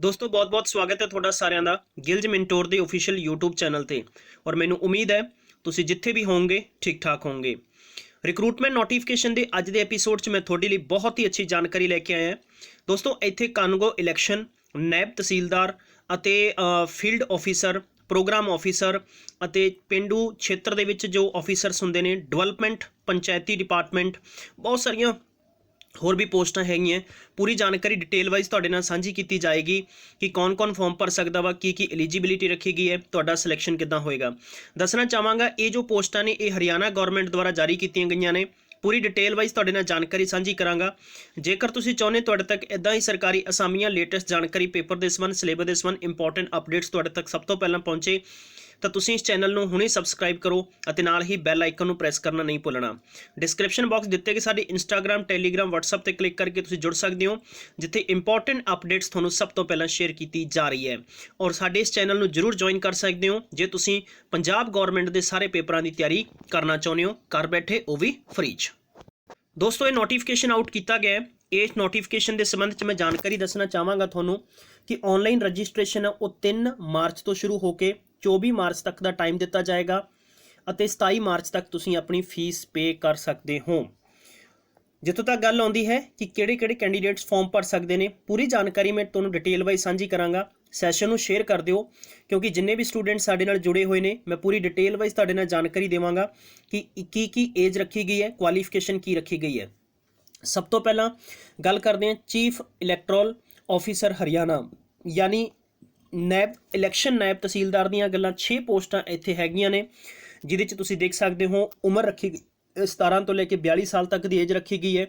दोस्तों बहुत बहुत स्वागत है ਤੁਹਾਡਾ ਸਾਰਿਆਂ ਦਾ ਗਿਲਜ ਮਿੰਟੋਰ ਦੇ ऑफिशियल YouTube ਚੈਨਲ ਤੇ ਔਰ ਮੈਨੂੰ ਉਮੀਦ ਹੈ ਤੁਸੀਂ ਜਿੱਥੇ ਵੀ ਹੋਵੋਗੇ ਠੀਕ ਠਾਕ ਹੋਵੋਗੇ। ਰਿਕਰੂਟਮੈਂਟ ਨੋਟੀਫਿਕੇਸ਼ਨ ਦੇ ਅੱਜ ਦੇ ਐਪੀਸੋਡ 'ਚ ਮੈਂ ਤੁਹਾਡੇ ਲਈ ਬਹੁਤ ਹੀ ਅੱਛੀ ਜਾਣਕਾਰੀ ਲੈ ਕੇ ਆਇਆ ਹਾਂ। ਦੋਸਤੋ ਇੱਥੇ ਕਾਨੂੰਗੋ ਇਲੈਕਸ਼ਨ ਨੈਬ ਤਹਿਸੀਲਦਾਰ ਅਤੇ ਫੀਲਡ ਆਫੀਸਰ ਪ੍ਰੋਗਰਾਮ ਆਫੀਸਰ ਅਤੇ ਪਿੰਡੂ ਖੇਤਰ ਦੇ ਵਿੱਚ ਜੋ ਆਫੀਸਰਸ ਹੁੰਦੇ ਨੇ ਡਿਵੈਲਪਮੈਂਟ ਪੰਚਾਇਤੀ ਡਿਪਾਰਟਮੈਂਟ ਬਹੁਤ ਸਾਰੀਆਂ होर भी पोस्टां हैगियां। पूरी जानकारी डिटेल वाइज तुहाडे नाल सांझी की जाएगी कि कौन कौन फॉर्म भर सकता वा की एलिजिबिलिटी रखी गई है तुहाडा सिलेक्शन किद्दां होएगा। दसना चाहांगा ये जो पोस्टां ने ये हरियाणा गौरमेंट द्वारा जारी कीतियां गईयां ने। पूरी डिटेल वाइज तुहाडे नाल जानकारी सांझी करांगा। जेकर तुसीं चाहुंदे तुहाडे तक इदां ही सरकारी असामियां लेटेस्ट जानकारी पेपर दे संबंध सिलेबस दे संबंध इंपॉर्टेंट अपडेट्स तुहाडे तक सब तो पहलां पहुंचे तो तुसीं इस चैनल नूं हुणे सबसक्राइब करो और नाल ही बैल आइकन नूं प्रेस करना नहीं भुलना। डिस्क्रिप्शन बॉक्स दिते गए साडे इंस्टाग्राम टैलीग्राम WhatsApp ते क्लिक करके तुसीं जुड़ सकते हो जिथे इंपॉर्टेंट अपडेट्स तुहानूं सब तो पहलां शेयर की जा रही है। और साडे इस चैनल नूं जरूर ज्वाइन कर सकते हो जे तुसीं पंजाब गौरमेंट के सारे पेपरां की तैयारी करना चाहुंदे हो घर बैठे वो भी फ्री च। दोस्तों ये नोटिफिकेशन आउट किया गया है। इस नोटिफिकेशन के संबंध में मैं जानकारी दसना चाहांगा तुहानूं कि ऑनलाइन रजिस्ट्रेशन है वो 3 मार्च तो शुरू होकर 24 मार्च तक का टाइम दिता जाएगा और 27 मार्च तक तुसीं अपनी फीस पे कर सकते हो। जितों तक गल आउंदी है कि किहड़े-किहड़े कैंडीडेट्स फॉर्म भर सकते हैं पूरी जानकारी मैं तुहानूं डिटेल वाइज सांझी करांगा। सैशन नूं शेयर कर दिओ क्योंकि जिन्ने भी स्टूडेंट साडे नाल जुड़े हुए हैं मैं पूरी डिटेल वाइज तुहाडे नाल जानकारी देवांगा कि की एज रखी गई है क्वालिफिकेशन की रखी गई है। सब तो पहला गल करते हैं चीफ इलैक्टोरल ऑफिसर हरियाणा यानी नैब इलैक्शन नैब तहसीलदार दीयां गल्लां 6 पोस्टां इत्थे हैगियां ने जिहदे च तुसीं देख सकते हो उम्र रखी गई 17 तो लेकर 42 साल तक की एज रखी गई है।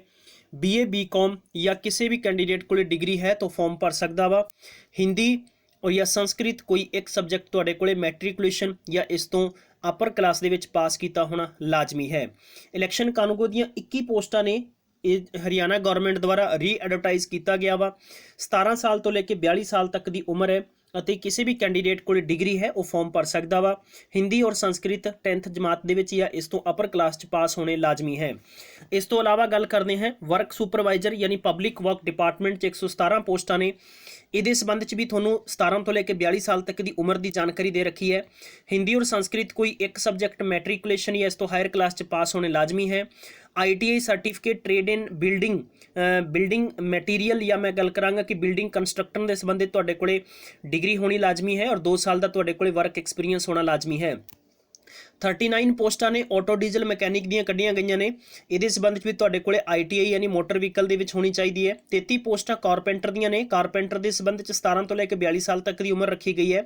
BA BCom या किसी भी कैंडीडेट को डिग्री है तो फॉर्म भर सकता वा। हिंदी और या संस्कृत कोई एक सबजैक्ट तुहाडे कोले मैट्रिकुलेशन या इस तो अपर क्लास दे विच पास कीता होना लाजमी है। इलैक्शन कानूगो दीयां 21 पोस्टां ने हरियाणा गौरमेंट द्वारा री एडवर्टाइज किया गया वा। 17 साल तो लेकर 42 साल तक की उम्र है ਅਤੇ किसी भी कैंडीडेट को डिग्री है वो फॉर्म भर सकता वा। हिंदी और संस्कृत 10th जमात दे विच या इस तो अपर क्लास च पास होने लाजमी है। इस तो अलावा गल करते हैं वर्क सुपरवाइजर यानी पब्लिक वर्क डिपार्टमेंट 117 पोस्टां ने। ये संबंध च भी थोनों 17 तो लेकर 42 साल तक की उम्र की जानकारी दे रखी है। हिंदी और संस्कृत कोई एक सबजैक्ट मैट्रिकुलेशन या इस तो हायर क्लास च पास होने लाजमी है। ITI certificate trade in building material या मैं गल करांगा कि बिल्डिंग कंस्ट्रक्टर के संबंधित तुहाडे कोले डिग्री होनी लाजमी है और 2 साल का तुहाडे कोले वर्क एक्सपीरियंस होना लाजमी है। 39 पोस्टां ने ऑटो डीजल मैकेनिक दीयां कढ़ियां गईयां ने। इहदे संबंध भी तुहाडे कोले ITI यानी मोटर व्हीकल दे विच होनी चाहिदी है। 33 पोस्टां कारपेंटर दीयां ने। कारपेंटर दे संबंध च 17 तो लेकर 42 साल तक की उम्र रखी गई है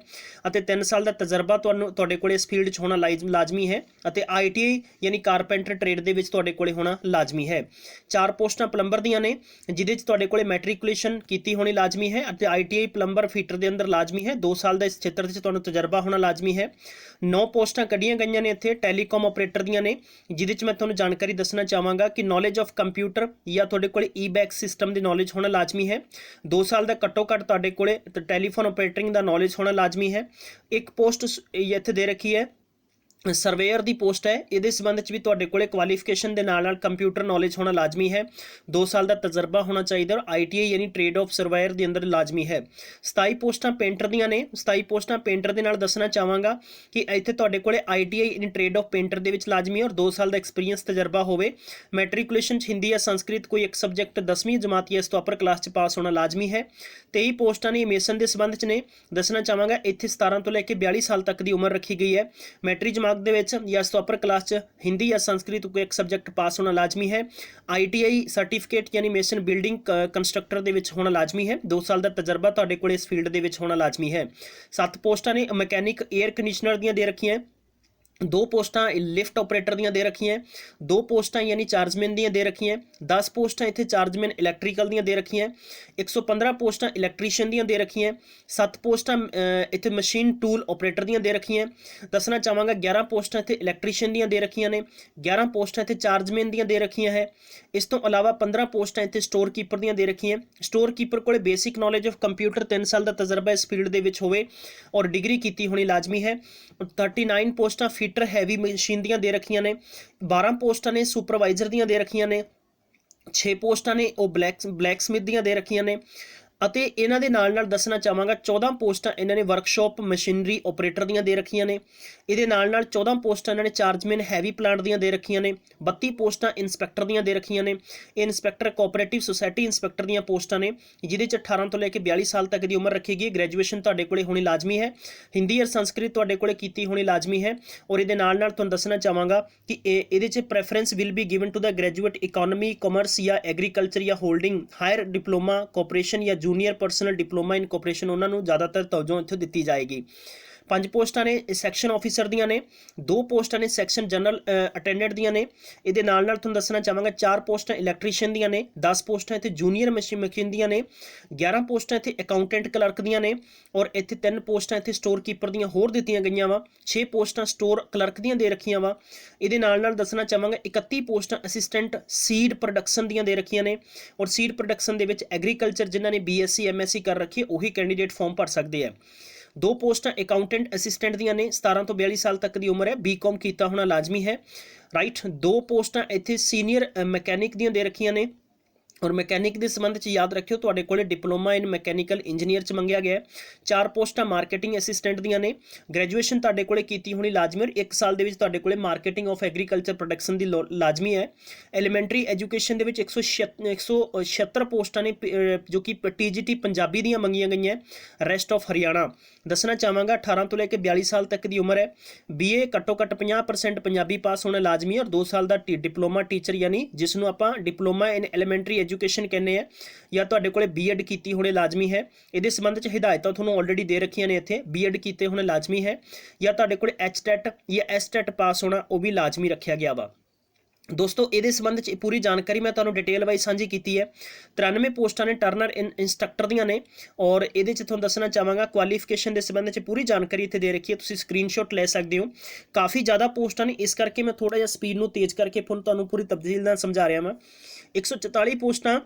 अते 3 साल का तजर्बा तुहाडे कोले इस फील्ड च होना लाजमी है अते ITI यानी कारपेंटर ट्रेड दे विच तुहाडे कोले होना लाजमी है। 4 पोस्टां प्लंबर दीयां ने जिहदे च तुहाडे कोले मैट्रिकुलेशन कीती होनी लाजमी है अते ITI प्लंबर फीटर दे अंदर लाजमी है। 2 साल का इस क्षेत्र च तुहानूं तजर्बा होना लाजमी है। 9 पोस्टां कढ़ियां गईयां ने इत्थे टैलीकॉम ऑपरेटर दियां ने जिहदे च मैं तुहानूं जानकारी दसना चाहांगा कि नॉलेज ऑफ कंप्यूटर या तुहाडे कोले ई-बैक्स सिस्टम की नॉलेज होना लाजमी है। 2 साल का घट्टो घट्ट तुहाडे कोले टैलीफोन ऑपरेटिंग का नॉलेज होना लाजमी है। एक पोस्ट इत्थे दे रखी है सर्वेयर की पोस्ट है। ये संबंध भी तुहाडे कोले क्वालिफिकेशन के नाल कंप्यूटर नॉलेज होना लाजमी है। 2 साल का तजर्बा होना चाहिए और ITI यानी ट्रेड ऑफ सर्वेयर के अंदर लाजमी है। 27 पोस्टां पेंटर दियां ने। 27 पोस्टां पेंटर के नाल दसना चाहांगा कि इत्थे तुहाडे कोले ITI यानी ट्रेड ऑफ पेंटर दे विच लाजमी है और 2 साल का एक्सपीरियंस तजर्बा होवे। मैट्रिकुलेशन हिंदी या संस्कृत कोई एक सबजैक्ट 10वीं जमात या इस तो अपर क्लास च पास होना लाजमी है। 23 पोस्टां ने मेसन के संबंध च ने। दसना चाहांगा इत्थे 17 तो लेकर 42 साल तक की उम्र रखी गई है। मैट्रिक जमात दे विच या इस तो अपर क्लास च हिंदी या संस्कृत को एक सबजैक्ट पास होना लाजमी है। ITI सर्टिफिकेट यानी मेसन बिल्डिंग कंस्ट्रक्टर दे विच होना लाजमी है। 2 साल का तजर्बा तुहाडे कोले इस फील्ड दे विच होना लाजमी है। 7 पोस्टां ने मैकेनिक एयर कंडीशनर दियां दे रखियां। 2 पोस्टां लिफ्ट ऑपरेटर दियां दे रखियां। 2 पोस्टां यानी चार्जमैन दियां दे रखियां। 10 पोस्टां इत्थे चार्जमैन इलैक्ट्रीकल दियां दे रखियां। 115 पोस्टां इलैक्ट्रीशियन दियां दे रखियां। 7 पोस्टां इत्थे मशीन टूल ऑपरेटर दियां दे रखियां। दसना चाहांगा 11 पोस्टां इत्थे इलैक्ट्रीशियन दियां दे रखियां ने। 11 पोस्टां इत्थे चार्जमैन दियां दे रखियां है। इस तो अलावा 15 पोस्टां इत्थे स्टोर कीपर दियां दे रखियां। स्टोर कीपर कोले बेसिक नॉलेज ऑफ कंप्यूटर 3 साल का तजर्बा इस फील्ड दे विच होवे और डिग्री कीती होनी लाजमी है। 39 पोस्टां फीटर हैवी मशीन दियां दे रखियां ने। 12 पोस्टां ने सुपरवाइजर दियां दे रखियां ने। 6 पोस्टां ने वो ब्लैक स्मिथ दियां दे रखियां ने। ਅਤੇ ਇਹਨਾਂ ਦੇ ਨਾਲ ਦੱਸਣਾ ਚਾਹਾਂਗਾ 14 ਪੋਸਟਾਂ ਇਹਨਾਂ ਨੇ ਵਰਕਸ਼ਾਪ ਮਸ਼ੀਨਰੀ ਆਪਰੇਟਰ ਦੀਆਂ ਦੇ ਰੱਖੀਆਂ ਨੇ। ਇਹਦੇ ਨਾਲ 14 ਪੋਸਟਾਂ ਇਹਨਾਂ ਨੇ ਚਾਰਜਮੈਨ ਹੈਵੀ ਪਲਾਂਟ ਦੀਆਂ ਦੇ ਰੱਖੀਆਂ ਨੇ। 32 ਪੋਸਟਾਂ ਇੰਸਪੈਕਟਰ ਦੀਆਂ ਦੇ ਰੱਖੀਆਂ ਨੇ। ਇਹ ਇੰਸਪੈਕਟਰ ਕੋਆਪਰੇਟਿਵ ਸੁਸਾਇਟੀ ਇੰਸਪੈਕਟਰ ਦੀਆਂ ਪੋਸਟਾਂ ਨੇ, ਜਿਹਦੇ 'ਚ 18 ਤੋਂ ਲੈ ਕੇ 42 ਸਾਲ ਤੱਕ ਦੀ ਉਮਰ ਰੱਖੀ ਗਈ। ਗ੍ਰੈਜੂਏਸ਼ਨ ਤੁਹਾਡੇ ਕੋਲੇ ਹੋਣੀ ਲਾਜ਼ਮੀ ਹੈ। ਹਿੰਦੀ ਔਰ ਸੰਸਕ੍ਰਿਤ ਤੁਹਾਡੇ ਕੋਲੇ ਕੀਤੀ ਹੋਣੀ ਲਾਜ਼ਮੀ ਹੈ। ਔਰ ਇਹਦੇ ਨਾਲ ਤੁਹਾਨੂੰ ਦੱਸਣਾ ਚਾਹਾਂਗਾ ਕਿ ਇਹਦੇ 'ਚ preference will be given to the graduate economy, commerce ਜਾਂ ਐਗਰੀਕਲਚਰ ਜਾਂ ਹੋਲਡਿੰਗ ਹਾਇਰ ਡਿਪਲੋਮਾ ਕੋਆਪਰੇਸ਼ਨ ਜਾਂ junior personal diploma in cooperation, ਉਹਨਾਂ ਨੂੰ ਜ਼ਿਆਦਾਤਰ ਤਵੱਜੋ ਇੱਥੇ ਦਿੱਤੀ ਜਾਏਗੀ। 5 ਪੋਸਟਾਂ ਨੇ ਸੈਕਸ਼ਨ ਆਫਿਸਰ ਦੀਆਂ ਨੇ। 2 ਪੋਸਟਾਂ ਨੇ ਸੈਕਸ਼ਨ ਜਨਰਲ ਅਟੈਂਡੈਂਟ ਦੀਆਂ ਨੇ। ਇਹਦੇ ਨਾਲ ਤੁਹਾਨੂੰ ਦੱਸਣਾ ਚਾਹਾਂਗਾ 4 ਪੋਸਟਾਂ ਇਲੈਕਟ੍ਰੀਸ਼ੀਅਨ ਦੀਆਂ ਨੇ। 10 ਪੋਸਟਾਂ ਇੱਥੇ ਜੂਨੀਅਰ ਮਸ਼ੀਨ ਦੀਆਂ ਨੇ। 11 ਪੋਸਟਾਂ ਇੱਥੇ ਅਕਾਊਂਟੈਂਟ ਕਲਰਕ ਦੀਆਂ ਨੇ। ਔਰ ਇੱਥੇ 3 ਪੋਸਟਾਂ ਇੱਥੇ ਸਟੋਰ ਕੀਪਰ ਦੀਆਂ ਹੋਰ ਦਿੱਤੀਆਂ ਗਈਆਂ ਵਾ। 6 ਪੋਸਟਾਂ ਸਟੋਰ ਕਲਰਕ ਦੀਆਂ ਦੇ ਰੱਖੀਆਂ ਵਾ। ਇਹਦੇ ਨਾਲ ਦੱਸਣਾ ਚਾਹਾਂਗਾ 31 ਪੋਸਟਾਂ ਅਸਿਸਟੈਂਟ ਸੀਡ ਪ੍ਰੋਡਕਸ਼ਨ ਦੀਆਂ ਦੇ ਰੱਖੀਆਂ ਨੇ। ਔਰ ਸੀਡ ਪ੍ਰੋਡਕਸ਼ਨ ਦੇ ਵਿੱਚ ਐਗਰੀਕਲਚਰ ਜਿਨ੍ਹਾਂ ਨੇ BSc MSc ਕਰ ਰੱਖੀ ਉਹੀ ਕੈਂਡੀਡੇਟ ਫਾਰਮ ਭਰ ਸਕਦੇ ਆ। 2 ਪੋਸਟਾਂ ਅਕਾਊਂਟੈਂਟ ਅਸਿਸਟੈਂਟ ਦੀਆਂ ਨੇ। 17 ਤੋਂ 42 ਸਾਲ ਤੱਕ ਦੀ ਉਮਰ ਹੈ। BCom ਕੀਤਾ ਹੋਣਾ ਲਾਜ਼ਮੀ ਹੈ, ਰਾਈਟ। 2 ਪੋਸਟਾਂ ਇੱਥੇ ਸੀਨੀਅਰ ਮਕੈਨਿਕ ਦੀਆਂ ਦੇ ਰੱਖੀਆਂ ਨੇ। ਔਰ ਮਕੈਨਿਕ ਦੇ ਸੰਬੰਧ 'ਚ ਯਾਦ ਰੱਖਿਓ ਤੁਹਾਡੇ ਕੋਲੇ ਡਿਪਲੋਮਾ ਇਨ ਮਕੈਨੀਕਲ ਇੰਜੀਨੀਅਰ 'ਚ ਮੰਗਿਆ ਗਿਆ। 4 ਪੋਸਟਾਂ ਮਾਰਕੀਟਿੰਗ ਅਸਿਸਟੈਂਟ ਦੀਆਂ ਨੇ। ਗ੍ਰੈਜੂਏਸ਼ਨ ਤੁਹਾਡੇ ਕੋਲੇ ਕੀਤੀ ਹੋਣੀ ਲਾਜ਼ਮੀ। ਔਰ 1 ਸਾਲ ਦੇ ਵਿੱਚ ਤੁਹਾਡੇ ਕੋਲੇ ਮਾਰਕੀਟਿੰਗ ਆਫ ਐਗਰੀਕਲਚਰ ਪ੍ਰੋਡਕਸ਼ਨ ਦੀ ਲਾਜ਼ਮੀ ਹੈ। ਐਲੀਮੈਂਟਰੀ ਐਜੂਕੇਸ਼ਨ ਦੇ ਵਿੱਚ 176 ਪੋਸਟਾਂ ਨੇ ਜੋ ਕਿ TGT ਪੰਜਾਬੀ ਦੀਆਂ ਮੰਗੀਆਂ ਗਈਆਂ। ਰੈਸਟ ਆਫ ਹਰਿਆਣਾ ਦੱਸਣਾ ਚਾਹਾਂਗਾ 18 ਤੋਂ ਲੈ ਕੇ 42 ਸਾਲ ਤੱਕ ਦੀ ਉਮਰ ਹੈ। BA ਘੱਟੋ ਘੱਟ 50% ਪੰਜਾਬੀ ਪਾਸ ਹੋਣਾ ਲਾਜ਼ਮੀ ਹੈ। ਔਰ 2 ਸਾਲ ਦਾ ਡਿਪਲੋਮਾ ਟੀਚਰ ਯਾਨੀ ਜਿਸ ਨੂੰ ਆਪਾਂ ਡਿਪਲੋਮਾ ਇਨ ਐਲੀਮੈਂਟਰੀ ਐਜੂਕੇਸ਼ਨ ਕਹਿੰਦੇ ਆ, ਜਾਂ ਤੁਹਾਡੇ ਕੋਲੇ B.Ed ਕੀਤੀ ਹੋਣੀ ਲਾਜ਼ਮੀ ਹੈ। ਇਹਦੇ ਸੰਬੰਧ 'ਚ ਹਿਦਾਇਤਾਂ ਤੁਹਾਨੂੰ ਆਲਰੇਡੀ ਦੇ ਰੱਖੀਆਂ ਨੇ ਇੱਥੇ। B.Ed ਕੀਤੇ ਹੋਣੇ ਲਾਜ਼ਮੀ ਹੈ, ਜਾਂ ਤੁਹਾਡੇ ਕੋਲੇ HTET ਜਾਂ STET ਪਾਸ ਹੋਣਾ ਉਹ ਵੀ ਲਾਜ਼ਮੀ ਰੱਖਿਆ ਗਿਆ ਵਾ। ਦੋਸਤੋ ਇਹਦੇ ਸੰਬੰਧ 'ਚ ਪੂਰੀ ਜਾਣਕਾਰੀ ਮੈਂ ਤੁਹਾਨੂੰ ਡਿਟੇਲ ਵਾਈਜ਼ ਸਾਂਝੀ ਕੀਤੀ ਹੈ। 93 ਪੋਸਟਾਂ ਨੇ ਟਰਨਰ ਇੰਸਟਰਕਟਰ ਦੀਆਂ ਨੇ। ਔਰ ਇਹਦੇ 'ਚ ਤੁਹਾਨੂੰ ਦੱਸਣਾ ਚਾਹਾਂਗਾ ਕੁਆਲੀਫਿਕੇਸ਼ਨ ਦੇ ਸੰਬੰਧ 'ਚ ਪੂਰੀ ਜਾਣਕਾਰੀ ਇੱਥੇ ਦੇ ਰੱਖੀ ਹੈ, ਤੁਸੀਂ ਸਕਰੀਨਸ਼ਾਟ ਲੈ ਸਕਦੇ ਹੋ। ਕਾਫੀ ਜ਼ਿਆਦਾ ਪੋਸਟਾਂ ਨੇ, ਇਸ ਕਰਕੇ ਮੈਂ ਥੋੜਾ ਜਿਹਾ ਸਪੀਡ ਨੂੰ ਤੇਜ਼ ਕਰਕੇ ਤੁਹਾਨੂੰ ਪੂਰੀ ਤਫਸੀਲ ਨਾਲ ਸਮਝਾ ਰਿਹਾ ਹਾਂ। 144 ਪੋਸਟਾਂ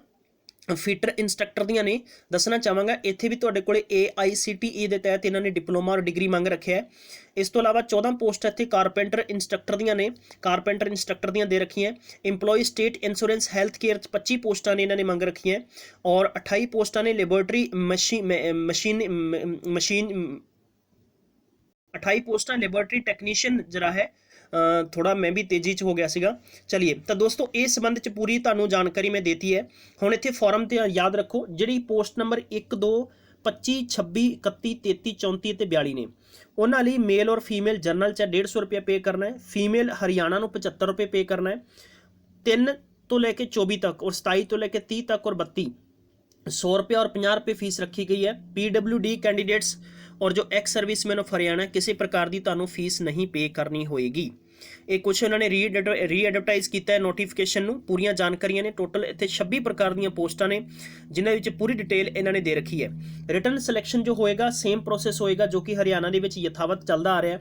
ਫਿਟਰ ਇੰਸਟਰਕਟਰ ਦੀਆਂ ਨੇ। ਦੱਸਣਾ ਚਾਹਾਂਗਾ ਇੱਥੇ ਵੀ ਤੁਹਾਡੇ ਕੋਲੇ AICTE ਦੇ ਤਹਿਤ ਇਹਨਾਂ ਨੇ ਡਿਪਲੋਮਾ ਔਰ ਡਿਗਰੀ ਮੰਗ ਰੱਖਿਆ ਹੈ। ਇਸ ਤੋਂ ਇਲਾਵਾ 14 ਪੋਸਟ ਇੱਥੇ ਕਾਰਪੈਂਟਰ ਇੰਸਟਰਕਟਰ ਦੀਆਂ ਨੇ। ਕਾਰਪੈਂਟਰ ਇੰਸਟਰਕਟਰ ਦੀਆਂ ਦੇ ਰੱਖੀਆਂ। EMPLOYE state insurance health care 'ਚ 25 ਪੋਸਟਾਂ ਨੇ ਇਹਨਾਂ ਨੇ ਮੰਗ ਰੱਖੀਆਂ। ਔਰ 28 ਪੋਸਟਾਂ ਨੇ ਲੈਬੋਰੇਟਰੀ ਮਸ਼ੀਨ 28 ਪੋਸਟਾਂ ਲੈਬੋਰੇਟਰੀ ਟੈਕਨੀਸ਼ੀਅਨ ਜਿਹੜਾ ਹੈ। ਥੋੜਾ ਮੈਂ ਵੀ ਤੇਜ਼ੀ 'ਚ ਹੋ ਗਿਆ ਸੀਗਾ। ਚਲਿਏ ਤਾਂ ਦੋਸਤੋ ਇਸ ਸੰਬੰਧ 'ਚ ਪੂਰੀ ਤੁਹਾਨੂੰ ਜਾਣਕਾਰੀ ਮੈਂ ਦੇਤੀ ਹੈ। ਹੁਣ ਇੱਥੇ ਫਾਰਮ ਤੇ ਯਾਦ ਰੱਖੋ ਜਿਹੜੀ ਪੋਸਟ ਨੰਬਰ 1 2 25 26 31 33 34 ਅਤੇ 42 ਨੇ, ਉਹਨਾਂ ਲਈ ਮੇਲ ਔਰ ਫੀਮੇਲ ਜਨਰਲ 'ਚ 150 ਰੁਪਏ ਪੇ ਕਰਨਾ ਹੈ। ਫੀਮੇਲ ਹਰਿਆਣਾ ਨੂੰ 75 ਰੁਪਏ ਪੇ ਕਰਨਾ ਹੈ। 3 ਤੋਂ ਲੈ ਕੇ 24 ਤੱਕ ਔਰ 27 ਤੋਂ ਲੈ ਕੇ 30 ਤੱਕ ਔਰ 32 100 ਰੁਪये और 50 रुपये फीस रखी गई है। PWD कैंडिडेट्स और जो एक्स सर्विसमैन ऑफ हरियाणा किसी प्रकार की तुहानू फीस नहीं पे करनी होएगी। ਇਹ ਕੁਛ ਇਹਨਾਂ ਨੇ ਰੀਐਡਵਰਟਾਈਜ਼ ਕੀਤਾ ਹੈ ਨੋਟੀਫਿਕੇਸ਼ਨ ਨੂੰ। ਪੂਰੀਆਂ ਜਾਣਕਾਰੀਆਂ ਨੇ। ਟੋਟਲ ਇੱਥੇ 26 ਪ੍ਰਕਾਰ ਦੀਆਂ ਪੋਸਟਾਂ ਨੇ ਜਿਨ੍ਹਾਂ ਵਿੱਚ ਪੂਰੀ ਡਿਟੇਲ ਇਹਨਾਂ ਨੇ ਦੇ ਰੱਖੀ ਹੈ। ਰਿਟਨ ਸਿਲੈਕਸ਼ਨ ਜੋ ਹੋਏਗਾ ਸੇਮ ਪ੍ਰੋਸੈਸ ਹੋਏਗਾ ਜੋ ਕਿ ਹਰਿਆਣਾ ਦੇ ਵਿੱਚ ਯਥਾਵਤ ਚੱਲਦਾ ਆ ਰਿਹਾ।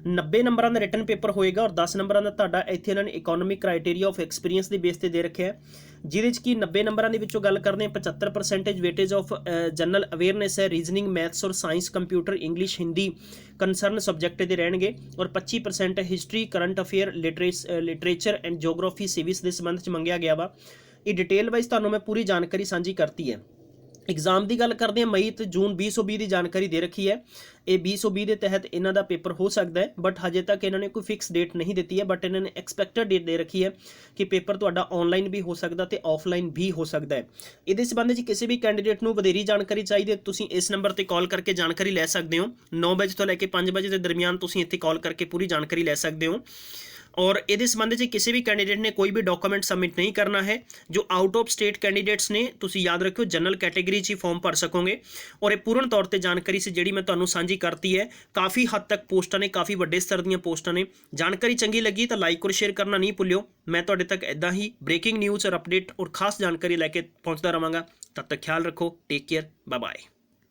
90 ਨੰਬਰਾਂ ਦਾ ਰਿਟਨ ਪੇਪਰ ਹੋਏਗਾ ਔਰ 10 ਨੰਬਰਾਂ ਦਾ ਤੁਹਾਡਾ ਇੱਥੇ ਇਹਨਾਂ ਨੇ ਇਕੋਨੋਮਿਕ ਕ੍ਰਾਈਟੇਰੀਆ ਆਫ ਐਕਸਪੀਰੀਅੰਸ ਦੇ ਬੇਸ ਤੇ ਦੇ ਰੱਖਿਆ ਹੈ, ਜਿਹਦੇ 'ਚ ਕਿ 90 ਨੰਬਰਾਂ ਦੇ ਵਿੱਚੋਂ ਗੱਲ ਕਰਦੇ ਹਾਂ 75% ਵੇਟੇਜ ਆਫ ਜਨਰਲ ਅਵੇਅਰਨੈਸ ਹੈ। ਰੀਜ਼ਨਿੰਗ, ਮੈਥਸ ਔਰ science, computer, English, Hindi concern subject ਦੇ ਰਹਿਣਗੇ। ਔਰ 25% history, current affair, literature and geography, civics ਦੇ ਸੰਬੰਧ 'ਚ ਮੰਗਿਆ ਗਿਆ ਵਾ। ਇਹ ਡਿਟੇਲ ਵਾਈਜ਼ ਤੁਹਾਨੂੰ ਮੈਂ ਪੂਰੀ ਜਾਣਕਾਰੀ ਸਾਂਝੀ ਕਰਤੀ ਹੈ। एग्जाम की गल करते हैं मई तो जून 2020 की जानकारी दे रखी है। ये 2020 के तहत इन्हों का पेपर हो सकता है, बट हजे तक इन्होंने कोई फिक्स डेट नहीं दी है, बट इन्होंने एक्सपैक्टेड डेट दे रखी है कि पेपर तुहाडा ऑनलाइन भी हो सकता तो ऑफलाइन भी हो सकता है। ये संबंध में किसी भी कैंडिडेट को वधेरी जानकारी चाहिए तुसीं इस नंबर पर कॉल करके जानकारी लै सकते हो। 9 बजे तो लैके 5 बजे के दरमियान तुसीं इत्थे कॉल करके पूरी जानकारी लै सकते हो। और ये संबंध में किसी भी कैंडिडेट ने कोई भी डॉक्यूमेंट सबमिट नहीं करना है। जो आउट ऑफ स्टेट कैंडिडेट्स ने तुसी याद रखियो जनरल कैटेगरी ही फॉर्म भर सकोगे। और ये पूर्ण तौर पर जानकारी से जी मैं तुहानू सांझी करती है, काफ़ी हद तक पोस्टां ने, काफ़ी वड्डे स्तर दी पोस्टां ने। जानकारी चंगी लगी तो लाइक और शेयर करना नहीं भुल्लियो। मैं तुहाडे तक इदां ही ब्रेकिंग न्यूज़ और अपडेट और खास जानकारी लैके पहुँचता रहांगा। तब तक ख्याल रखो। Take care, bye bye.